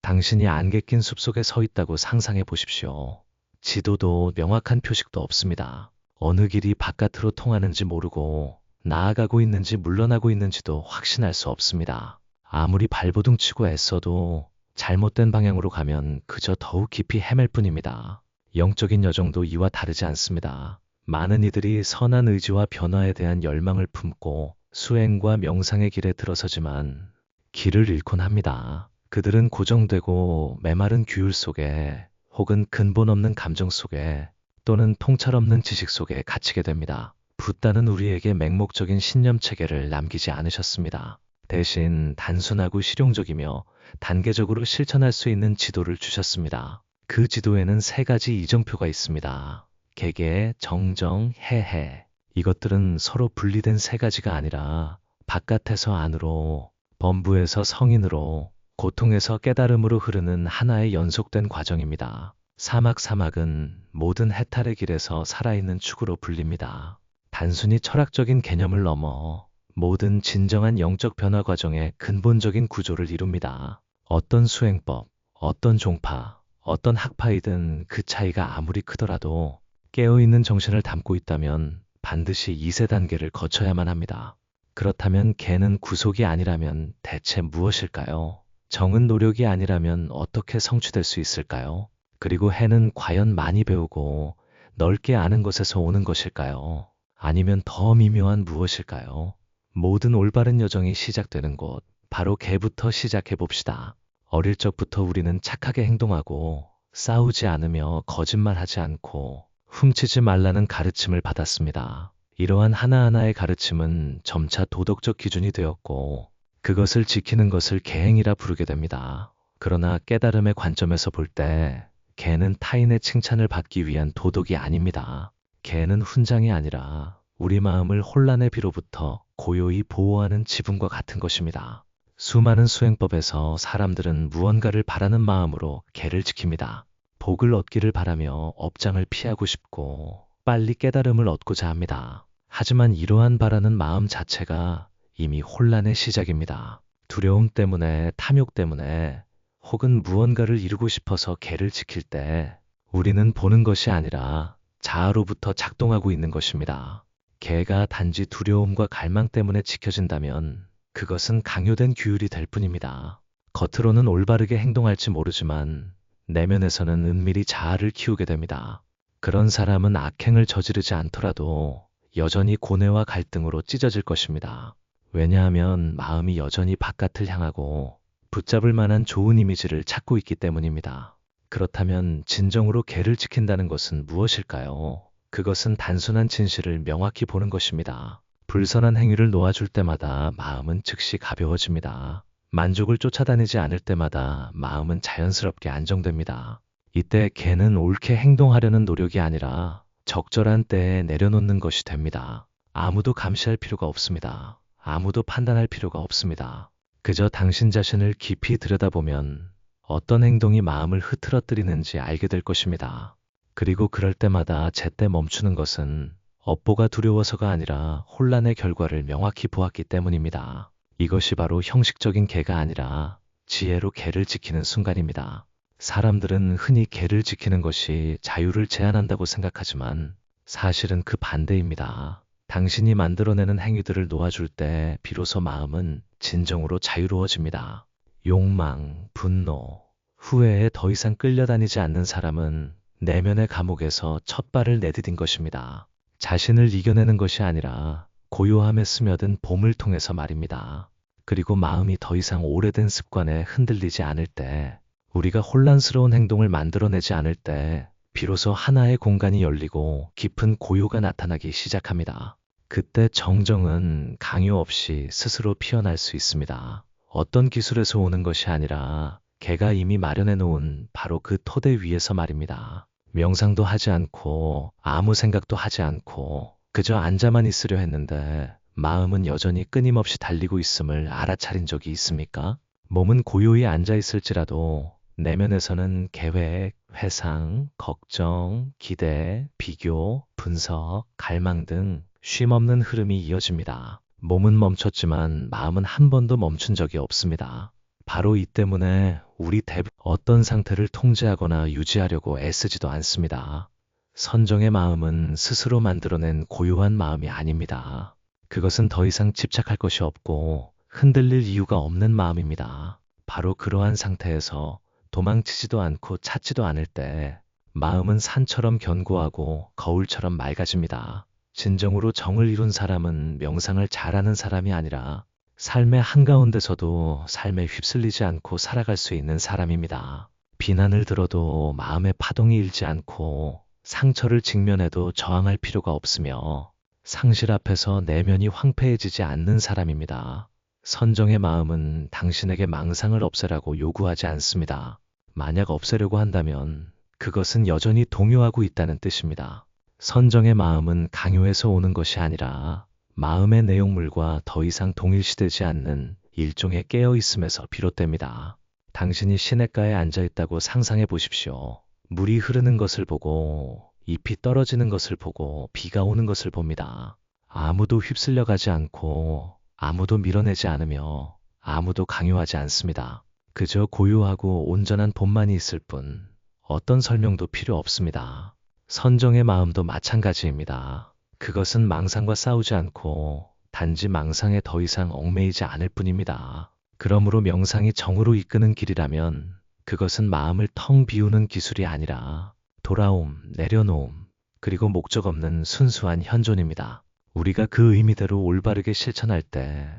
당신이 안개 낀 숲속에 서 있다고 상상해 보십시오. 지도도 명확한 표식도 없습니다. 어느 길이 바깥으로 통하는지 모르고 나아가고 있는지 물러나고 있는지도 확신할 수 없습니다. 아무리 발버둥 치고 애써도 잘못된 방향으로 가면 그저 더욱 깊이 헤맬 뿐입니다. 영적인 여정도 이와 다르지 않습니다. 많은 이들이 선한 의지와 변화에 대한 열망을 품고 수행과 명상의 길에 들어서지만 길을 잃곤 합니다. 그들은 고정되고 메마른 규율 속에 혹은 근본 없는 감정 속에 또는 통찰 없는 지식 속에 갇히게 됩니다. 붓다는 우리에게 맹목적인 신념 체계를 남기지 않으셨습니다. 대신 단순하고 실용적이며 단계적으로 실천할 수 있는 지도를 주셨습니다. 그 지도에는 세 가지 이정표가 있습니다. 계계, 정정, 해해. 이것들은 서로 분리된 세 가지가 아니라 바깥에서 안으로, 범부에서 성인으로, 고통에서 깨달음으로 흐르는 하나의 연속된 과정입니다. 사막은 모든 해탈의 길에서 살아있는 축으로 불립니다. 단순히 철학적인 개념을 넘어 모든 진정한 영적 변화 과정의 근본적인 구조를 이룹니다. 어떤 수행법, 어떤 종파, 어떤 학파이든 그 차이가 아무리 크더라도 깨어있는 정신을 담고 있다면 반드시 2세 단계를 거쳐야만 합니다. 그렇다면 개는 구속이 아니라면 대체 무엇일까요? 정은 노력이 아니라면 어떻게 성취될 수 있을까요? 그리고 해는 과연 많이 배우고 넓게 아는 것에서 오는 것일까요? 아니면 더 미묘한 무엇일까요? 모든 올바른 여정이 시작되는 곳, 바로 개부터 시작해 봅시다. 어릴 적부터 우리는 착하게 행동하고 싸우지 않으며 거짓말하지 않고 훔치지 말라는 가르침을 받았습니다. 이러한 하나하나의 가르침은 점차 도덕적 기준이 되었고 그것을 지키는 것을 계행이라 부르게 됩니다. 그러나 깨달음의 관점에서 볼 때 개는 타인의 칭찬을 받기 위한 도덕이 아닙니다. 개는 훈장이 아니라 우리 마음을 혼란의 비로부터 고요히 보호하는 지붕과 같은 것입니다. 수많은 수행법에서 사람들은 무언가를 바라는 마음으로 개를 지킵니다. 복을 얻기를 바라며 업장을 피하고 싶고 빨리 깨달음을 얻고자 합니다. 하지만 이러한 바라는 마음 자체가 이미 혼란의 시작입니다. 두려움 때문에, 탐욕 때문에, 혹은 무언가를 이루고 싶어서 개를 지킬 때 우리는 보는 것이 아니라 자아로부터 작동하고 있는 것입니다. 개가 단지 두려움과 갈망 때문에 지켜진다면 그것은 강요된 규율이 될 뿐입니다. 겉으로는 올바르게 행동할지 모르지만 내면에서는 은밀히 자아를 키우게 됩니다. 그런 사람은 악행을 저지르지 않더라도 여전히 고뇌와 갈등으로 찢어질 것입니다. 왜냐하면 마음이 여전히 바깥을 향하고 붙잡을 만한 좋은 이미지를 찾고 있기 때문입니다. 그렇다면 진정으로 개를 지킨다는 것은 무엇일까요? 그것은 단순한 진실을 명확히 보는 것입니다. 불선한 행위를 놓아줄 때마다 마음은 즉시 가벼워집니다. 만족을 쫓아다니지 않을 때마다 마음은 자연스럽게 안정됩니다. 이때 개는 옳게 행동하려는 노력이 아니라 적절한 때에 내려놓는 것이 됩니다. 아무도 감시할 필요가 없습니다. 아무도 판단할 필요가 없습니다. 그저 당신 자신을 깊이 들여다보면 어떤 행동이 마음을 흐트러뜨리는지 알게 될 것입니다. 그리고 그럴 때마다 제때 멈추는 것은 업보가 두려워서가 아니라 혼란의 결과를 명확히 보았기 때문입니다. 이것이 바로 형식적인 개가 아니라 지혜로 개를 지키는 순간입니다. 사람들은 흔히 개를 지키는 것이 자유를 제한한다고 생각하지만 사실은 그 반대입니다. 당신이 만들어내는 행위들을 놓아줄 때 비로소 마음은 진정으로 자유로워집니다. 욕망, 분노, 후회에 더 이상 끌려다니지 않는 사람은 내면의 감옥에서 첫 발을 내디딘 것입니다. 자신을 이겨내는 것이 아니라 고요함에 스며든 봄을 통해서 말입니다. 그리고 마음이 더 이상 오래된 습관에 흔들리지 않을 때, 우리가 혼란스러운 행동을 만들어내지 않을 때 비로소 하나의 공간이 열리고 깊은 고요가 나타나기 시작합니다. 그때 정정은 강요 없이 스스로 피어날 수 있습니다. 어떤 기술에서 오는 것이 아니라 개가 이미 마련해 놓은 바로 그 토대 위에서 말입니다. 명상도 하지 않고 아무 생각도 하지 않고 그저 앉아만 있으려 했는데 마음은 여전히 끊임없이 달리고 있음을 알아차린 적이 있습니까? 몸은 고요히 앉아 있을지라도 내면에서는 계획, 회상, 걱정, 기대, 비교, 분석, 갈망 등 쉼없는 흐름이 이어집니다. 몸은 멈췄지만 마음은 한 번도 멈춘 적이 없습니다. 바로 이 때문에 우리 대부분 어떤 상태를 통제하거나 유지하려고 애쓰지도 않습니다. 선정의 마음은 스스로 만들어낸 고요한 마음이 아닙니다. 그것은 더 이상 집착할 것이 없고 흔들릴 이유가 없는 마음입니다. 바로 그러한 상태에서 도망치지도 않고 찾지도 않을 때 마음은 산처럼 견고하고 거울처럼 맑아집니다. 진정으로 정을 이룬 사람은 명상을 잘하는 사람이 아니라 삶의 한가운데서도 삶에 휩쓸리지 않고 살아갈 수 있는 사람입니다. 비난을 들어도 마음의 파동이 일지 않고 상처를 직면해도 저항할 필요가 없으며 상실 앞에서 내면이 황폐해지지 않는 사람입니다. 선정의 마음은 당신에게 망상을 없애라고 요구하지 않습니다. 만약 없애려고 한다면 그것은 여전히 동요하고 있다는 뜻입니다. 선정의 마음은 강요해서 오는 것이 아니라 마음의 내용물과 더 이상 동일시되지 않는 일종의 깨어있음에서 비롯됩니다. 당신이 시냇가에 앉아있다고 상상해 보십시오. 물이 흐르는 것을 보고 잎이 떨어지는 것을 보고 비가 오는 것을 봅니다. 아무도 휩쓸려 가지 않고 아무도 밀어내지 않으며 아무도 강요하지 않습니다. 그저 고요하고 온전한 봄만이 있을 뿐 어떤 설명도 필요 없습니다. 선정의 마음도 마찬가지입니다. 그것은 망상과 싸우지 않고 단지 망상에 더 이상 얽매이지 않을 뿐입니다. 그러므로 명상이 정으로 이끄는 길이라면 그것은 마음을 텅 비우는 기술이 아니라 돌아옴, 내려놓음, 그리고 목적 없는 순수한 현존입니다. 우리가 그 의미대로 올바르게 실천할 때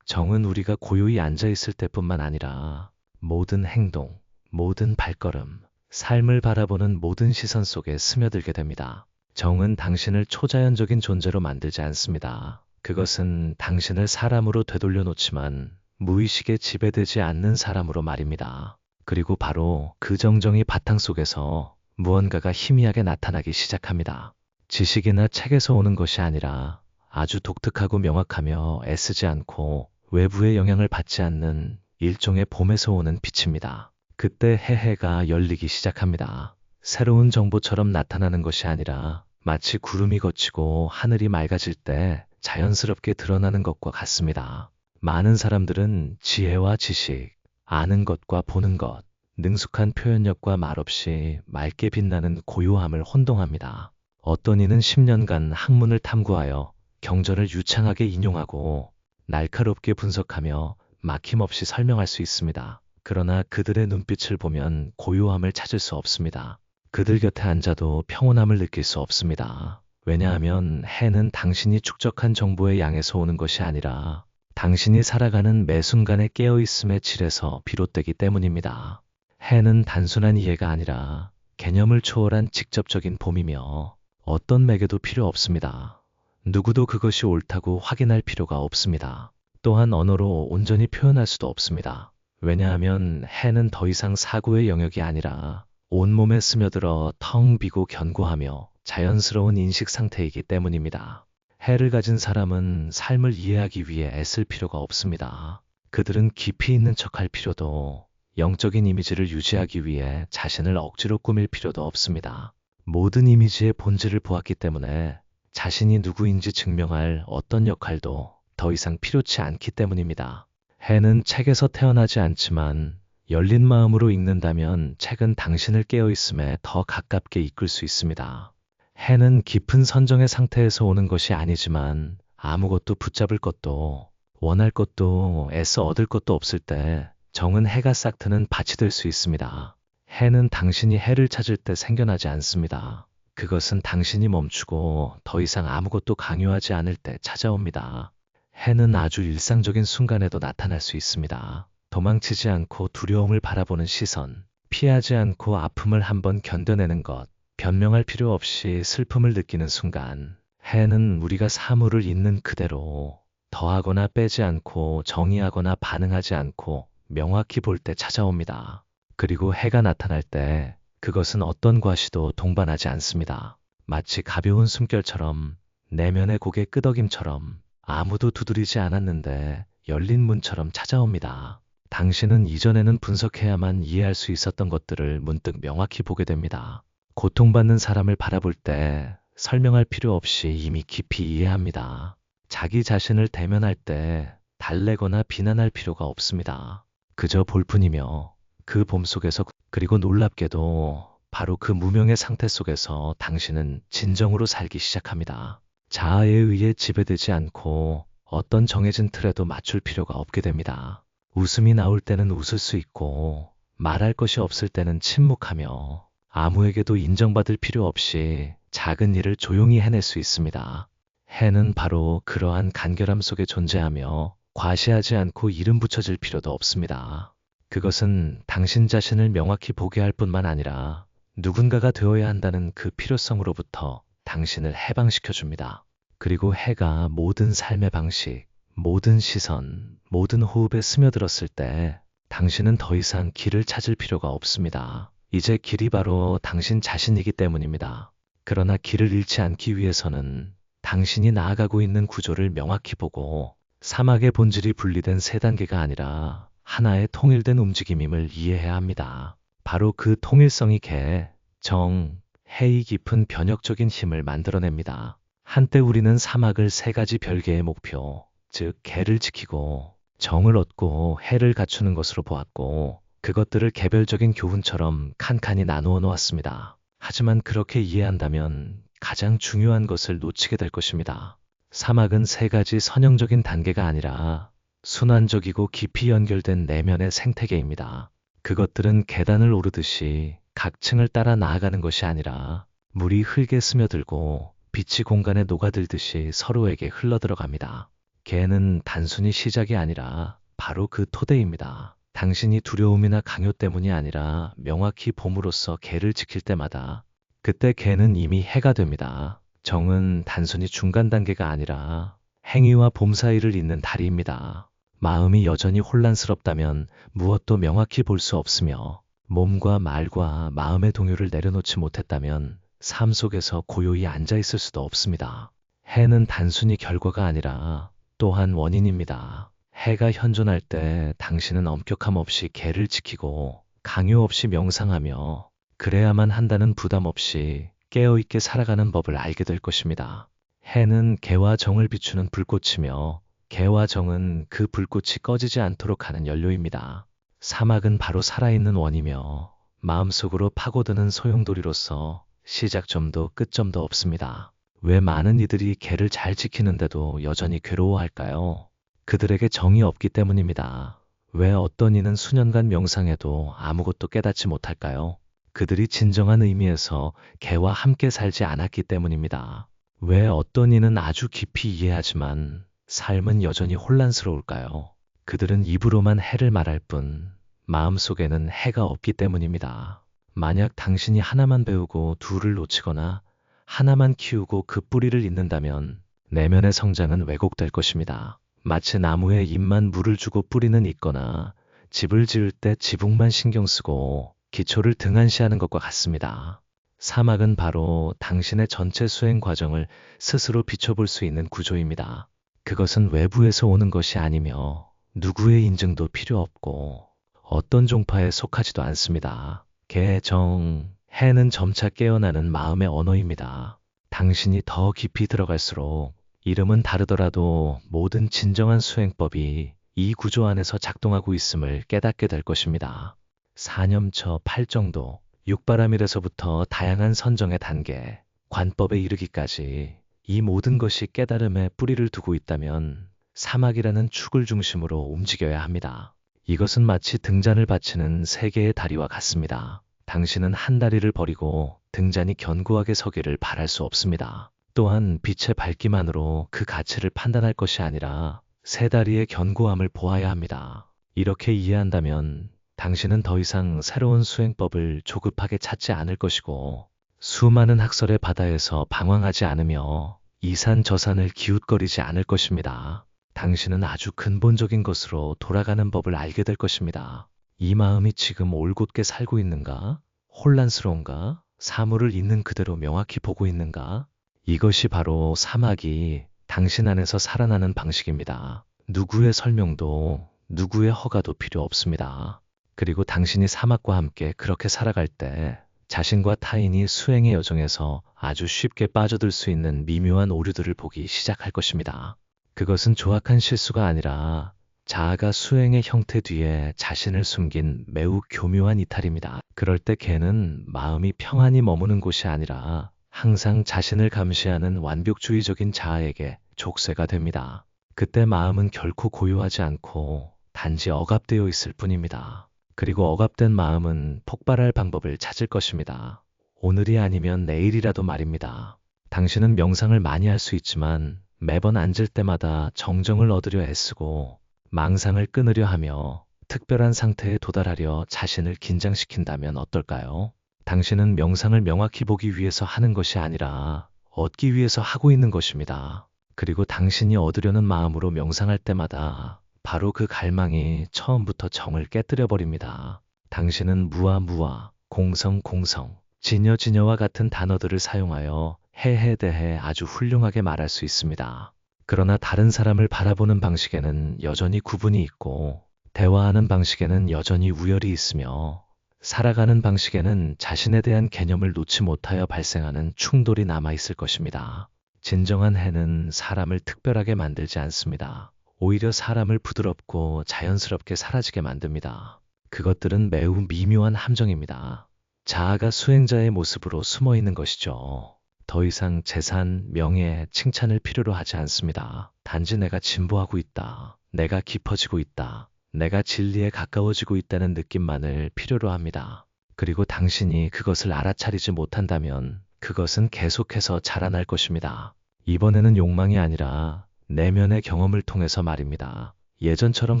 정은 우리가 고요히 앉아있을 때뿐만 아니라 모든 행동, 모든 발걸음, 삶을 바라보는 모든 시선 속에 스며들게 됩니다. 정은 당신을 초자연적인 존재로 만들지 않습니다. 그것은 당신을 사람으로 되돌려 놓지만 무의식에 지배되지 않는 사람으로 말입니다. 그리고 바로 그 정정이 바탕 속에서 무언가가 희미하게 나타나기 시작합니다. 지식이나 책에서 오는 것이 아니라 아주 독특하고 명확하며 애쓰지 않고 외부의 영향을 받지 않는 일종의 봄에서 오는 빛입니다. 그때 해가 열리기 시작합니다. 새로운 정보처럼 나타나는 것이 아니라 마치 구름이 걷히고 하늘이 맑아질 때 자연스럽게 드러나는 것과 같습니다. 많은 사람들은 지혜와 지식, 아는 것과 보는 것, 능숙한 표현력과 말없이 맑게 빛나는 고요함을 혼동합니다. 어떤 이는 10년간 학문을 탐구하여 경전을 유창하게 인용하고 날카롭게 분석하며 막힘없이 설명할 수 있습니다. 그러나 그들의 눈빛을 보면 고요함을 찾을 수 없습니다. 그들 곁에 앉아도 평온함을 느낄 수 없습니다. 왜냐하면 해는 당신이 축적한 정보의 양에서 오는 것이 아니라 당신이 살아가는 매 순간의 깨어있음의 질에서 비롯되기 때문입니다. 해는 단순한 이해가 아니라 개념을 초월한 직접적인 봄이며 어떤 매개도 필요 없습니다. 누구도 그것이 옳다고 확인할 필요가 없습니다. 또한 언어로 온전히 표현할 수도 없습니다. 왜냐하면 해는 더 이상 사고의 영역이 아니라 온몸에 스며들어 텅 비고 견고하며 자연스러운 인식 상태이기 때문입니다. 해를 가진 사람은 삶을 이해하기 위해 애쓸 필요가 없습니다. 그들은 깊이 있는 척할 필요도 영적인 이미지를 유지하기 위해 자신을 억지로 꾸밀 필요도 없습니다. 모든 이미지의 본질을 보았기 때문에 자신이 누구인지 증명할 어떤 역할도 더 이상 필요치 않기 때문입니다. 해는 책에서 태어나지 않지만 열린 마음으로 읽는다면 책은 당신을 깨어있음에 더 가깝게 이끌 수 있습니다. 해는 깊은 선정의 상태에서 오는 것이 아니지만 아무것도 붙잡을 것도 원할 것도 애써 얻을 것도 없을 때 정은 해가 싹 트는 밭이 될 수 있습니다. 해는 당신이 해를 찾을 때 생겨나지 않습니다. 그것은 당신이 멈추고 더 이상 아무것도 강요하지 않을 때 찾아옵니다. 해는 아주 일상적인 순간에도 나타날 수 있습니다. 도망치지 않고 두려움을 바라보는 시선, 피하지 않고 아픔을 한번 견뎌내는 것, 변명할 필요 없이 슬픔을 느끼는 순간, 해는 우리가 사물을 있는 그대로 더하거나 빼지 않고 정의하거나 반응하지 않고 명확히 볼 때 찾아옵니다. 그리고 해가 나타날 때 그것은 어떤 과시도 동반하지 않습니다. 마치 가벼운 숨결처럼 내면의 고개 끄덕임처럼 아무도 두드리지 않았는데 열린 문처럼 찾아옵니다. 당신은 이전에는 분석해야만 이해할 수 있었던 것들을 문득 명확히 보게 됩니다. 고통받는 사람을 바라볼 때 설명할 필요 없이 이미 깊이 이해합니다. 자기 자신을 대면할 때 달래거나 비난할 필요가 없습니다. 그저 볼 뿐이며 그 봄 속에서 그리고 놀랍게도 바로 그 무명의 상태 속에서 당신은 진정으로 살기 시작합니다. 자아에 의해 지배되지 않고 어떤 정해진 틀에도 맞출 필요가 없게 됩니다. 웃음이 나올 때는 웃을 수 있고 말할 것이 없을 때는 침묵하며 아무에게도 인정받을 필요 없이 작은 일을 조용히 해낼 수 있습니다. 해는 바로 그러한 간결함 속에 존재하며 과시하지 않고 이름 붙여질 필요도 없습니다. 그것은 당신 자신을 명확히 보게 할 뿐만 아니라 누군가가 되어야 한다는 그 필요성으로부터 당신을 해방시켜 줍니다. 그리고 해가 모든 삶의 방식, 모든 시선, 모든 호흡에 스며들었을 때 당신은 더 이상 길을 찾을 필요가 없습니다. 이제 길이 바로 당신 자신이기 때문입니다. 그러나 길을 잃지 않기 위해서는 당신이 나아가고 있는 구조를 명확히 보고 사막의 본질이 분리된 세 단계가 아니라 하나의 통일된 움직임임을 이해해야 합니다. 바로 그 통일성이 개, 정, 해의 깊은 변혁적인 힘을 만들어냅니다. 한때 우리는 사막을 세 가지 별개의 목표, 즉 개를 지키고 정을 얻고 해를 갖추는 것으로 보았고 그것들을 개별적인 교훈처럼 칸칸이 나누어 놓았습니다. 하지만 그렇게 이해한다면 가장 중요한 것을 놓치게 될 것입니다. 사막은 세 가지 선형적인 단계가 아니라 순환적이고 깊이 연결된 내면의 생태계입니다. 그것들은 계단을 오르듯이 각 층을 따라 나아가는 것이 아니라 물이 흙에 스며들고 빛이 공간에 녹아들듯이 서로에게 흘러들어갑니다. 개는 단순히 시작이 아니라 바로 그 토대입니다. 당신이 두려움이나 강요 때문이 아니라 명확히 봄으로써 개를 지킬 때마다 그때 개는 이미 해가 됩니다. 정은 단순히 중간 단계가 아니라 행위와 봄 사이를 잇는 다리입니다. 마음이 여전히 혼란스럽다면 무엇도 명확히 볼 수 없으며 몸과 말과 마음의 동요를 내려놓지 못했다면 삶 속에서 고요히 앉아 있을 수도 없습니다. 해는 단순히 결과가 아니라 또한 원인입니다. 해가 현존할 때 당신은 엄격함 없이 개를 지키고 강요 없이 명상하며 그래야만 한다는 부담 없이 깨어있게 살아가는 법을 알게 될 것입니다. 해는 개와 정을 비추는 불꽃이며 개와 정은 그 불꽃이 꺼지지 않도록 하는 연료입니다. 사막은 바로 살아있는 원이며 마음속으로 파고드는 소용돌이로서 시작점도 끝점도 없습니다. 왜 많은 이들이 개를 잘 지키는데도 여전히 괴로워할까요? 그들에게 정이 없기 때문입니다. 왜 어떤 이는 수년간 명상해도 아무것도 깨닫지 못할까요? 그들이 진정한 의미에서 개와 함께 살지 않았기 때문입니다. 왜 어떤 이는 아주 깊이 이해하지만 삶은 여전히 혼란스러울까요? 그들은 입으로만 해를 말할 뿐 마음속에는 해가 없기 때문입니다. 만약 당신이 하나만 배우고 둘을 놓치거나 하나만 키우고 그 뿌리를 잇는다면 내면의 성장은 왜곡될 것입니다. 마치 나무에 잎만 물을 주고 뿌리는 있거나 집을 지을 때 지붕만 신경 쓰고 기초를 등한시하는 것과 같습니다. 사막은 바로 당신의 전체 수행 과정을 스스로 비춰볼 수 있는 구조입니다. 그것은 외부에서 오는 것이 아니며 누구의 인증도 필요 없고 어떤 종파에 속하지도 않습니다. 개, 정, 해는 점차 깨어나는 마음의 언어입니다. 당신이 더 깊이 들어갈수록 이름은 다르더라도 모든 진정한 수행법이 이 구조 안에서 작동하고 있음을 깨닫게 될 것입니다. 사념처, 팔정도, 육바라밀에서부터 다양한 선정의 단계, 관법에 이르기까지 이 모든 것이 깨달음에 뿌리를 두고 있다면 사막이라는 축을 중심으로 움직여야 합니다. 이것은 마치 등잔을 받치는 세 개의 다리와 같습니다. 당신은 한 다리를 버리고 등잔이 견고하게 서기를 바랄 수 없습니다. 또한 빛의 밝기만으로 그 가치를 판단할 것이 아니라 세 다리의 견고함을 보아야 합니다. 이렇게 이해한다면 당신은 더 이상 새로운 수행법을 조급하게 찾지 않을 것이고 수많은 학설의 바다에서 방황하지 않으며 이 산 저 산을 기웃거리지 않을 것입니다. 당신은 아주 근본적인 것으로 돌아가는 법을 알게 될 것입니다. 이 마음이 지금 올곧게 살고 있는가? 혼란스러운가? 사물을 있는 그대로 명확히 보고 있는가? 이것이 바로 사막이 당신 안에서 살아나는 방식입니다. 누구의 설명도 누구의 허가도 필요 없습니다. 그리고 당신이 사막과 함께 그렇게 살아갈 때 자신과 타인이 수행의 여정에서 아주 쉽게 빠져들 수 있는 미묘한 오류들을 보기 시작할 것입니다. 그것은 조악한 실수가 아니라 자아가 수행의 형태 뒤에 자신을 숨긴 매우 교묘한 이탈입니다. 그럴 때 개는 마음이 평안히 머무는 곳이 아니라 항상 자신을 감시하는 완벽주의적인 자아에게 족쇄가 됩니다. 그때 마음은 결코 고요하지 않고 단지 억압되어 있을 뿐입니다. 그리고 억압된 마음은 폭발할 방법을 찾을 것입니다. 오늘이 아니면 내일이라도 말입니다. 당신은 명상을 많이 할 수 있지만 매번 앉을 때마다 정정을 얻으려 애쓰고 망상을 끊으려 하며 특별한 상태에 도달하려 자신을 긴장시킨다면 어떨까요? 당신은 명상을 명확히 보기 위해서 하는 것이 아니라 얻기 위해서 하고 있는 것입니다. 그리고 당신이 얻으려는 마음으로 명상할 때마다 바로 그 갈망이 처음부터 정을 깨뜨려 버립니다. 당신은 무아 무아, 공성 공성, 진여 진여와 같은 단어들을 사용하여 해에 대해 아주 훌륭하게 말할 수 있습니다. 그러나 다른 사람을 바라보는 방식에는 여전히 구분이 있고 대화하는 방식에는 여전히 우열이 있으며 살아가는 방식에는 자신에 대한 개념을 놓지 못하여 발생하는 충돌이 남아있을 것입니다. 진정한 해는 사람을 특별하게 만들지 않습니다. 오히려 사람을 부드럽고 자연스럽게 사라지게 만듭니다. 그것들은 매우 미묘한 함정입니다. 자아가 수행자의 모습으로 숨어 있는 것이죠. 더 이상 재산, 명예, 칭찬을 필요로 하지 않습니다. 단지 내가 진보하고 있다. 내가 깊어지고 있다. 내가 진리에 가까워지고 있다는 느낌만을 필요로 합니다. 그리고 당신이 그것을 알아차리지 못한다면 그것은 계속해서 자라날 것입니다. 이번에는 욕망이 아니라 내면의 경험을 통해서 말입니다. 예전처럼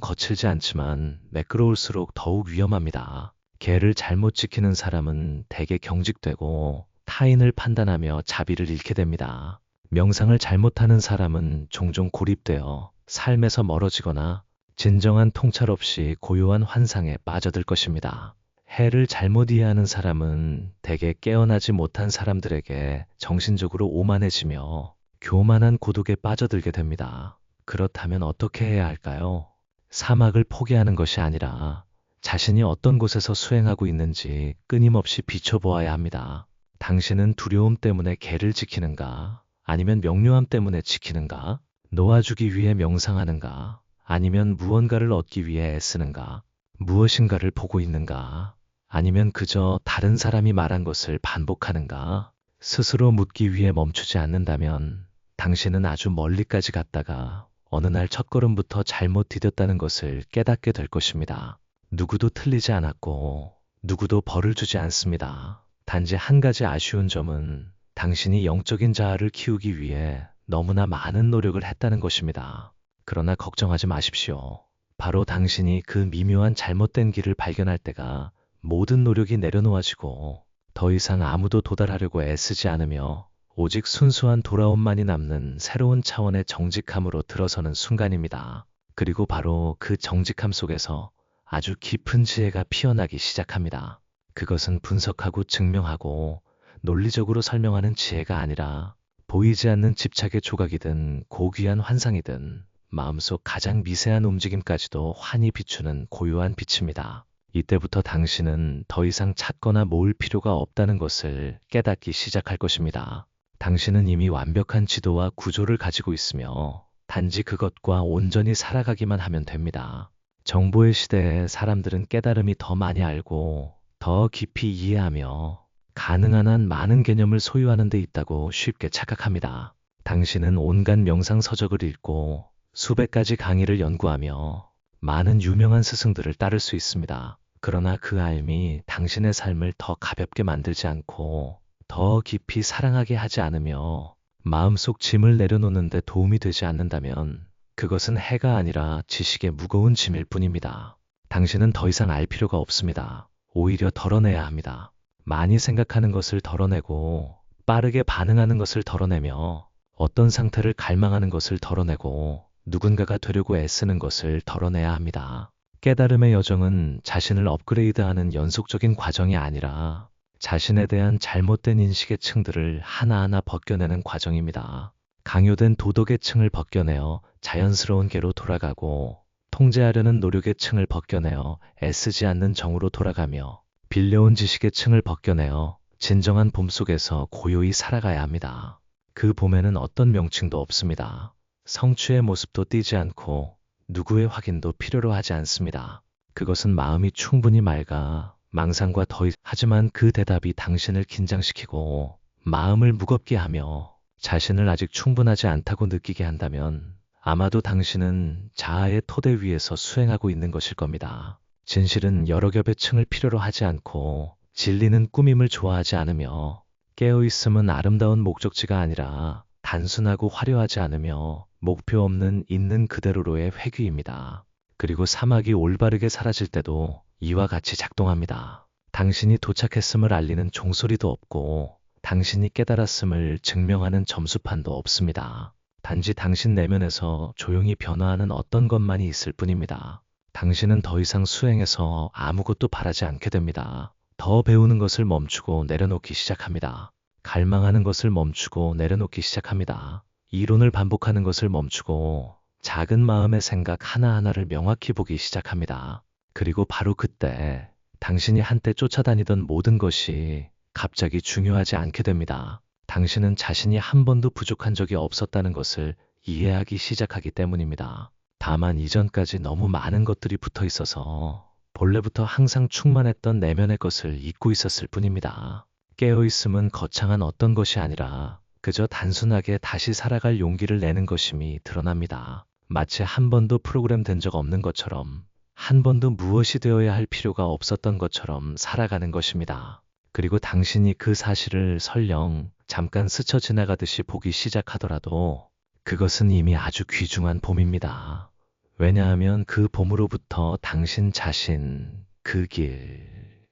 거칠지 않지만 매끄러울수록 더욱 위험합니다. 개를 잘못 지키는 사람은 대개 경직되고 타인을 판단하며 자비를 잃게 됩니다. 명상을 잘못하는 사람은 종종 고립되어 삶에서 멀어지거나 진정한 통찰 없이 고요한 환상에 빠져들 것입니다. 해를 잘못 이해하는 사람은 대개 깨어나지 못한 사람들에게 정신적으로 오만해지며 교만한 고독에 빠져들게 됩니다. 그렇다면 어떻게 해야 할까요? 사막을 포기하는 것이 아니라 자신이 어떤 곳에서 수행하고 있는지 끊임없이 비춰보아야 합니다. 당신은 두려움 때문에 개를 지키는가? 아니면 명료함 때문에 지키는가? 놓아주기 위해 명상하는가? 아니면 무언가를 얻기 위해 애쓰는가? 무엇인가를 보고 있는가? 아니면 그저 다른 사람이 말한 것을 반복하는가? 스스로 묻기 위해 멈추지 않는다면 당신은 아주 멀리까지 갔다가 어느 날 첫걸음부터 잘못 디뎠다는 것을 깨닫게 될 것입니다. 누구도 틀리지 않았고 누구도 벌을 주지 않습니다. 단지 한 가지 아쉬운 점은 당신이 영적인 자아를 키우기 위해 너무나 많은 노력을 했다는 것입니다. 그러나 걱정하지 마십시오. 바로 당신이 그 미묘한 잘못된 길을 발견할 때가 모든 노력이 내려놓아지고 더 이상 아무도 도달하려고 애쓰지 않으며 오직 순수한 돌아옴만이 남는 새로운 차원의 정직함으로 들어서는 순간입니다. 그리고 바로 그 정직함 속에서 아주 깊은 지혜가 피어나기 시작합니다. 그것은 분석하고 증명하고 논리적으로 설명하는 지혜가 아니라 보이지 않는 집착의 조각이든 고귀한 환상이든 마음속 가장 미세한 움직임까지도 환히 비추는 고요한 빛입니다. 이때부터 당신은 더 이상 찾거나 모을 필요가 없다는 것을 깨닫기 시작할 것입니다. 당신은 이미 완벽한 지도와 구조를 가지고 있으며 단지 그것과 온전히 살아가기만 하면 됩니다. 정보의 시대에 사람들은 깨달음이 더 많이 알고 더 깊이 이해하며 가능한 한 많은 개념을 소유하는 데 있다고 쉽게 착각합니다. 당신은 온갖 명상 서적을 읽고 수백 가지 강의를 연구하며 많은 유명한 스승들을 따를 수 있습니다. 그러나 그 알미 당신의 삶을 더 가볍게 만들지 않고 더 깊이 사랑하게 하지 않으며 마음속 짐을 내려놓는 데 도움이 되지 않는다면 그것은 해가 아니라 지식의 무거운 짐일 뿐입니다. 당신은 더 이상 알 필요가 없습니다. 오히려 덜어내야 합니다. 많이 생각하는 것을 덜어내고 빠르게 반응하는 것을 덜어내며 어떤 상태를 갈망하는 것을 덜어내고 누군가가 되려고 애쓰는 것을 덜어내야 합니다. 깨달음의 여정은 자신을 업그레이드하는 연속적인 과정이 아니라 자신에 대한 잘못된 인식의 층들을 하나하나 벗겨내는 과정입니다. 강요된 도덕의 층을 벗겨내어 자연스러운 개로 돌아가고 통제하려는 노력의 층을 벗겨내어 애쓰지 않는 정으로 돌아가며 빌려온 지식의 층을 벗겨내어 진정한 봄 속에서 고요히 살아가야 합니다. 그 봄에는 어떤 명칭도 없습니다. 성취의 모습도 띄지 않고 누구의 확인도 필요로 하지 않습니다. 그것은 마음이 충분히 맑아 망상과 하지만 그 대답이 당신을 긴장시키고 마음을 무겁게 하며 자신을 아직 충분하지 않다고 느끼게 한다면 아마도 당신은 자아의 토대 위에서 수행하고 있는 것일 겁니다. 진실은 여러 겹의 층을 필요로 하지 않고 진리는 꾸밈을 좋아하지 않으며 깨어있음은 아름다운 목적지가 아니라 단순하고 화려하지 않으며 목표 없는 있는 그대로로의 회귀입니다. 그리고 사막이 올바르게 사라질 때도 이와 같이 작동합니다. 당신이 도착했음을 알리는 종소리도 없고 당신이 깨달았음을 증명하는 점수판도 없습니다. 단지 당신 내면에서 조용히 변화하는 어떤 것만이 있을 뿐입니다. 당신은 더 이상 수행해서 아무것도 바라지 않게 됩니다. 더 배우는 것을 멈추고 내려놓기 시작합니다. 갈망하는 것을 멈추고 내려놓기 시작합니다. 이론을 반복하는 것을 멈추고 작은 마음의 생각 하나하나를 명확히 보기 시작합니다. 그리고 바로 그때 당신이 한때 쫓아다니던 모든 것이 갑자기 중요하지 않게 됩니다. 당신은 자신이 한 번도 부족한 적이 없었다는 것을 이해하기 시작하기 때문입니다. 다만 이전까지 너무 많은 것들이 붙어 있어서 본래부터 항상 충만했던 내면의 것을 잊고 있었을 뿐입니다. 깨어있음은 거창한 어떤 것이 아니라 그저 단순하게 다시 살아갈 용기를 내는 것임이 드러납니다. 마치 한 번도 프로그램 된 적 없는 것처럼 한 번도 무엇이 되어야 할 필요가 없었던 것처럼 살아가는 것입니다. 그리고 당신이 그 사실을 설령 잠깐 스쳐 지나가듯이 보기 시작하더라도 그것은 이미 아주 귀중한 봄입니다. 왜냐하면 그 봄으로부터 당신 자신, 그 길,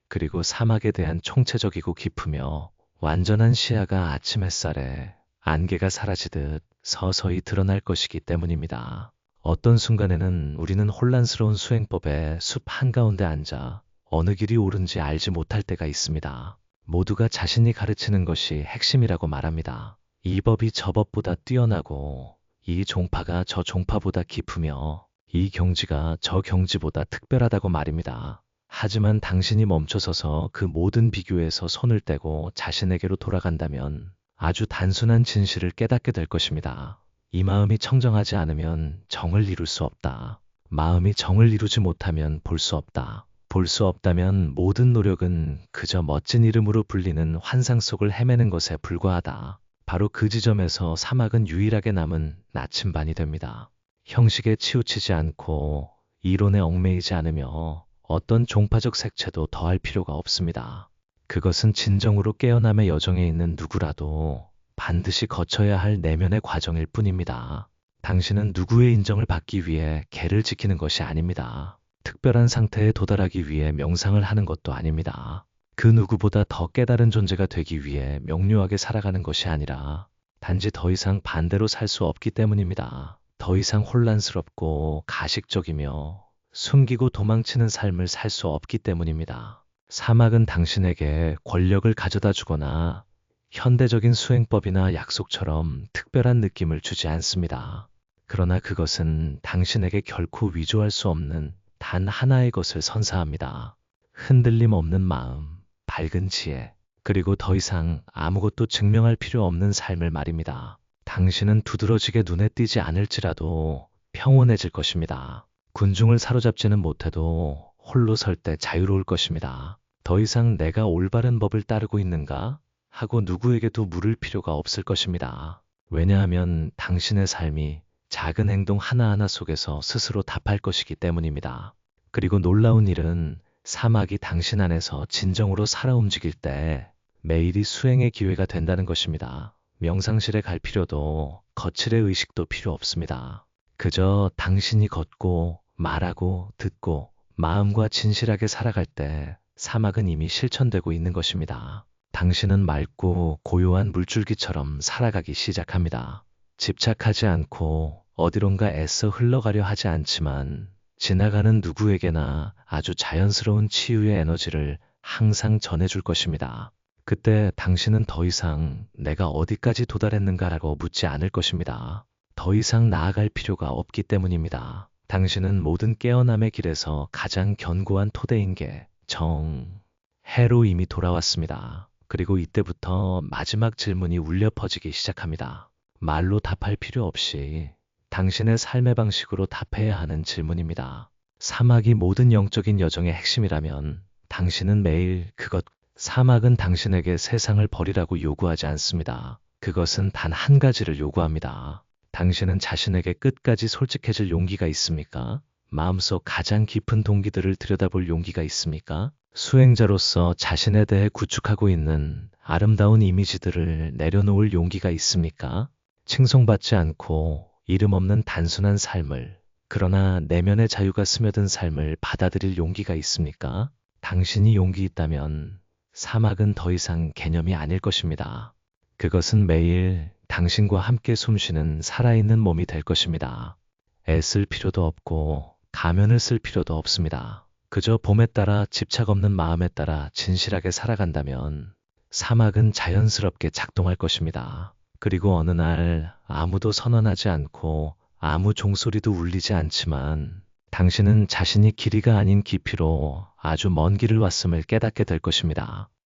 그리고 사막에 대한 총체적이고 깊으며 완전한 시야가 아침 햇살에 안개가 사라지듯 서서히 드러날 것이기 때문입니다. 어떤 순간에는 우리는 혼란스러운 수행법의 숲 한가운데 앉아 어느 길이 옳은지 알지 못할 때가 있습니다. 모두가 자신이 가르치는 것이 핵심이라고 말합니다. 이 법이 저 법보다 뛰어나고 이 종파가 저 종파보다 깊으며 이 경지가 저 경지보다 특별하다고 말입니다. 하지만 당신이 멈춰서서 그 모든 비교에서 손을 떼고 자신에게로 돌아간다면 아주 단순한 진실을 깨닫게 될 것입니다. 이 마음이 청정하지 않으면 정을 이룰 수 없다. 마음이 정을 이루지 못하면 볼 수 없다. 볼 수 없다면 모든 노력은 그저 멋진 이름으로 불리는 환상 속을 헤매는 것에 불과하다. 바로 그 지점에서 사막은 유일하게 남은 나침반이 됩니다. 형식에 치우치지 않고 이론에 얽매이지 않으며 어떤 종파적 색채도 더할 필요가 없습니다. 그것은 진정으로 깨어남의 여정에 있는 누구라도 반드시 거쳐야 할 내면의 과정일 뿐입니다. 당신은 누구의 인정을 받기 위해 계를 지키는 것이 아닙니다. 특별한 상태에 도달하기 위해 명상을 하는 것도 아닙니다. 그 누구보다 더 깨달은 존재가 되기 위해 명료하게 살아가는 것이 아니라 단지 더 이상 반대로 살 수 없기 때문입니다. 더 이상 혼란스럽고 가식적이며 숨기고 도망치는 삶을 살 수 없기 때문입니다. 사막은 당신에게 권력을 가져다 주거나 현대적인 수행법이나 약속처럼 특별한 느낌을 주지 않습니다. 그러나 그것은 당신에게 결코 위조할 수 없는 단 하나의 것을 선사합니다. 흔들림 없는 마음, 밝은 지혜, 그리고 더 이상 아무것도 증명할 필요 없는 삶을 말입니다. 당신은 두드러지게 눈에 띄지 않을지라도 평온해질 것입니다. 군중을 사로잡지는 못해도 홀로 설 때 자유로울 것입니다. 더 이상 내가 올바른 법을 따르고 있는가? 하고 누구에게도 물을 필요가 없을 것입니다. 왜냐하면 당신의 삶이 작은 행동 하나하나 속에서 스스로 답할 것이기 때문입니다. 그리고 놀라운 일은 사막이 당신 안에서 진정으로 살아 움직일 때 매일이 수행의 기회가 된다는 것입니다. 명상실에 갈 필요도 거칠의 의식도 필요 없습니다. 그저 당신이 걷고 말하고 듣고 마음과 진실하게 살아갈 때 사막은 이미 실천되고 있는 것입니다. 당신은 맑고 고요한 물줄기처럼 살아가기 시작합니다. 집착하지 않고 어디론가 애써 흘러가려 하지 않지만 지나가는 누구에게나 아주 자연스러운 치유의 에너지를 항상 전해줄 것입니다. 그때 당신은 더 이상 내가 어디까지 도달했는가라고 묻지 않을 것입니다. 더 이상 나아갈 필요가 없기 때문입니다. 당신은 모든 깨어남의 길에서 가장 견고한 토대인 게 해로 이미 돌아왔습니다. 그리고 이때부터 마지막 질문이 울려 퍼지기 시작합니다. 말로 답할 필요 없이 당신의 삶의 방식으로 답해야 하는 질문입니다. 사막이 모든 영적인 여정의 핵심이라면 당신은 매일 사막은 당신에게 세상을 버리라고 요구하지 않습니다. 그것은 단 한 가지를 요구합니다. 당신은 자신에게 끝까지 솔직해질 용기가 있습니까? 마음속 가장 깊은 동기들을 들여다볼 용기가 있습니까? 수행자로서 자신에 대해 구축하고 있는 아름다운 이미지들을 내려놓을 용기가 있습니까? 칭송받지 않고 이름 없는 단순한 삶을, 그러나 내면의 자유가 스며든 삶을 받아들일 용기가 있습니까? 당신이 용기 있다면 사막은 더 이상 개념이 아닐 것입니다. 그것은 매일 당신과 함께 숨쉬는 살아있는 몸이 될 것입니다. 애쓸 필요도 없고 가면을 쓸 필요도 없습니다. 그저 봄에 따라 집착 없는 마음에 따라 진실하게 살아간다면 사막은 자연스럽게 작동할 것입니다. 그리고 어느 날 아무도 선언하지 않고 아무 종소리도 울리지 않지만 당신은 자신이 길이가 아닌 깊이로 아주 먼 길을 왔음을 깨닫게 될 것입니다.